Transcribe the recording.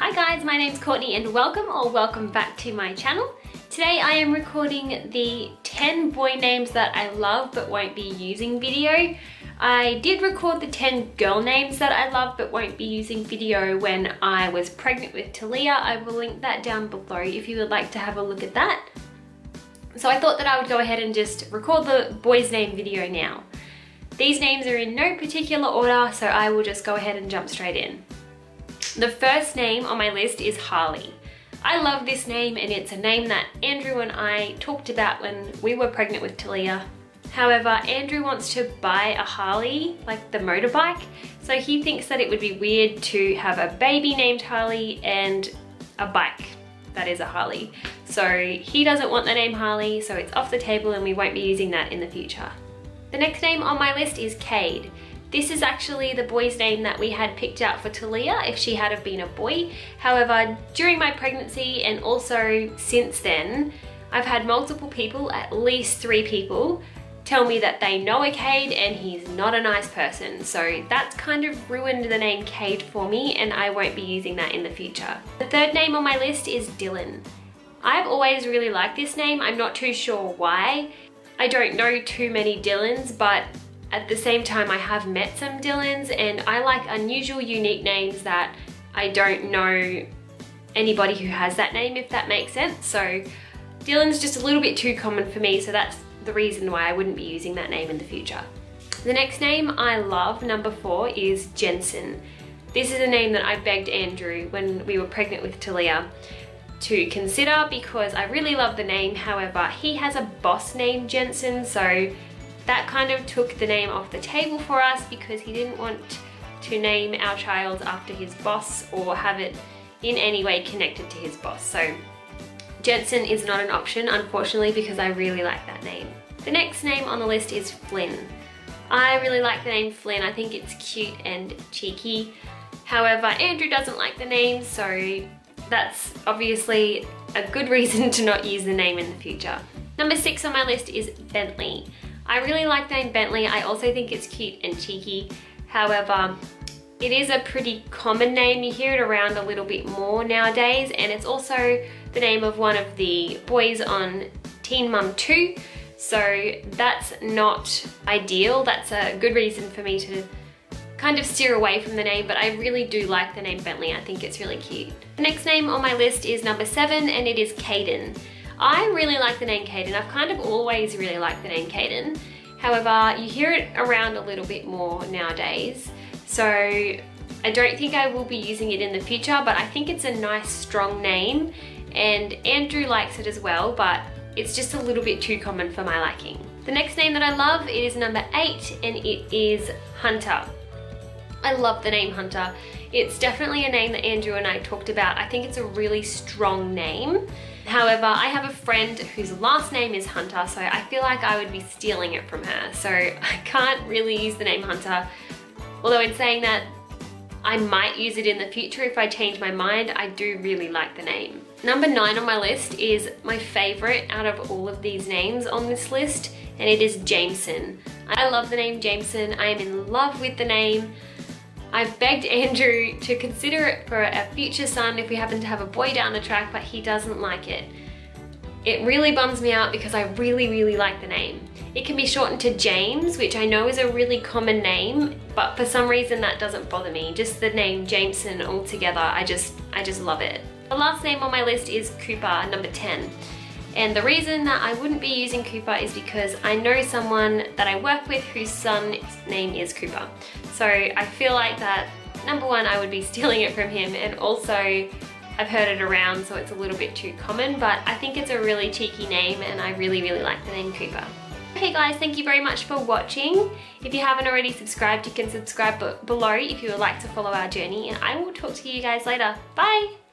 Hi guys, my name's Courtney and welcome back to my channel. Today I am recording the 10 boy names that I love but won't be using video. I did record the 10 girl names that I love but won't be using video when I was pregnant with Talia. I will link that down below if you would like to have a look at that. So I thought that I would go ahead and just record the boys name video now. These names are in no particular order, so I will just go ahead and jump straight in. The first name on my list is Harley. I love this name and it's a name that Andrew and I talked about when we were pregnant with Talia. However, Andrew wants to buy a Harley, like the motorbike, so he thinks that it would be weird to have a baby named Harley and a bike that is a Harley. So he doesn't want the name Harley, so it's off the table and we won't be using that in the future. The next name on my list is Kaede. This is actually the boy's name that we had picked out for Talia if she had have been a boy. However, during my pregnancy and also since then, I've had multiple people, at least 3 people, tell me that they know a Kaede and he's not a nice person. So that's kind of ruined the name Kaede for me and I won't be using that in the future. The third name on my list is Dylan. I've always really liked this name. I'm not too sure why. I don't know too many Dylans, but at the same time I have met some Dylans and I like unusual, unique names that I don't know anybody who has that name, if that makes sense. So Dylan's just a little bit too common for me, so that's the reason why I wouldn't be using that name in the future. The next name I love, number 4, is Jensen. This is a name that I begged Andrew when we were pregnant with Talia to consider because I really love the name. However, he has a boss named Jensen, so that kind of took the name off the table for us because he didn't want to name our child after his boss or have it in any way connected to his boss. So Jensen is not an option, unfortunately, because I really like that name. The next name on the list is Flynn. I really like the name Flynn. I think it's cute and cheeky. However, Andrew doesn't like the name, so that's obviously a good reason to not use the name in the future. Number 6 on my list is Bentley. I really like the name Bentley. I also think it's cute and cheeky. However, it is a pretty common name. You hear it around a little bit more nowadays, and it's also the name of one of the boys on Teen Mum 2. So that's not ideal. That's a good reason for me to kind of steer away from the name, but I really do like the name Bentley. I think it's really cute. The next name on my list is number 7, and it is Cadence. I really like the name Cadence. I've kind of always really liked the name Cadence. However, you hear it around a little bit more nowadays. So I don't think I will be using it in the future, but I think it's a nice, strong name. And Andrew likes it as well, but it's just a little bit too common for my liking. The next name that I love is number 8, and it is Hunter. I love the name Hunter. It's definitely a name that Andrew and I talked about. I think it's a really strong name. However, I have a friend whose last name is Hunter, so I feel like I would be stealing it from her. So I can't really use the name Hunter. Although in saying that, I might use it in the future if I change my mind. I do really like the name. Number 9 on my list is my favorite out of all of these names on this list, and it is Jensen. I love the name Jensen. I am in love with the name. I've begged Andrew to consider it for a future son if we happen to have a boy down the track, but he doesn't like it. It really bums me out because I really like the name. It can be shortened to James, which I know is a really common name, but for some reason that doesn't bother me. Just the name Jensen altogether, I just love it. The last name on my list is Cooper, number 10. And the reason that I wouldn't be using Cooper is because I know someone that I work with whose son's name is Cooper. So I feel like that, number 1, I would be stealing it from him, and also I've heard it around, so it's a little bit too common, but I think it's a really cheeky name and I really like the name Cooper. Okay guys, thank you very much for watching. If you haven't already subscribed, you can subscribe below if you would like to follow our journey, and I will talk to you guys later. Bye!